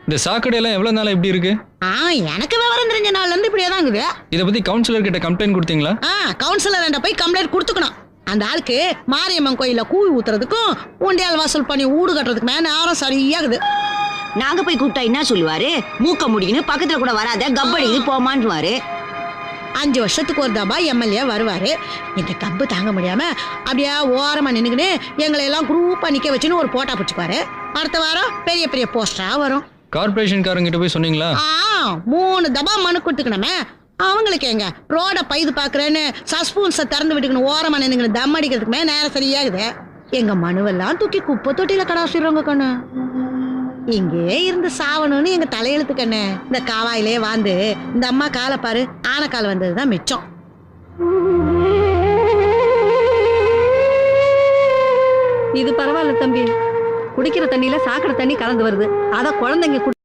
இந்த சாக்கடை எல்லாம் எவ்வளவு நாளா இப்படி இருக்கு? எனக்கு விவரம் தெரிஞ்ச நாள்ல இருந்து இப்படியே தான் இருக்குது. இத பத்தி கவுன்சிலர் கிட்ட கம்ப்ளைண்ட் கொடுத்தீங்களா? கவுன்சிலர் போய் கம்ப்ளைண்ட் கொடுத்துக்கணும். அந்த ஆளுக்கு மாரியம்மன் கோயில கூவி ஊத்துறதுக்கும் உண்டியால் வாசல் பண்ணி ஊடு கட்டுறதுக்கு நேரம் சரியாகுது. நாங்க போய் கூப்பிட்டா என்ன சொல்லுவாரு? மூக்க முடிக்கணும், பக்கத்துல கூட வராத, கப்படி போமான்னுவாரு. 5 வருஷத்துக்கு ஒரு தபா எம்எல்ஏ வருவாரு. இந்த கப்பு தாங்க முடியாம அப்படியே ஓரமா நின்னுக்கின்னு எங்களை எல்லாம் குரூப்பா நிக்க வச்சுன்னு ஒரு போட்டா பிடிச்சுப்பாரு. அடுத்த வாரம் பெரிய பெரிய போஸ்டரா வரும். கார்பரேஷன் காரங்க கிட்ட போய் சொன்னீங்களா? 3 தபா மனு கொடுத்துக்கணுமே. அவங்களுக்கு எங்க ரோட பைது பாக்குறேன்னு சஸ்பூன்ஸை திறந்து விட்டுக்கணும் ஓரமா நின்னுங்க தம் அடிக்கிறதுக்குமே நேரம் சரியாகுது. எங்க மனுவெல்லாம் தூக்கி குப்பை தொட்டியில கடாசிடுறவங்க கண்ணு. இங்கே இருந்து சாவணும்னு எங்க தலையெழுத்து கண்ணு. இந்த காவாயிலே வாழ்ந்து இந்த அம்மா காலை பாரு, ஆனக்கால் வந்ததுதான் மிச்சம். இது பரவாயில்ல தம்பி, குடிக்கிற தண்ணியில சாக்கடை தண்ணி கலந்து வருது. அத குழந்தைங்க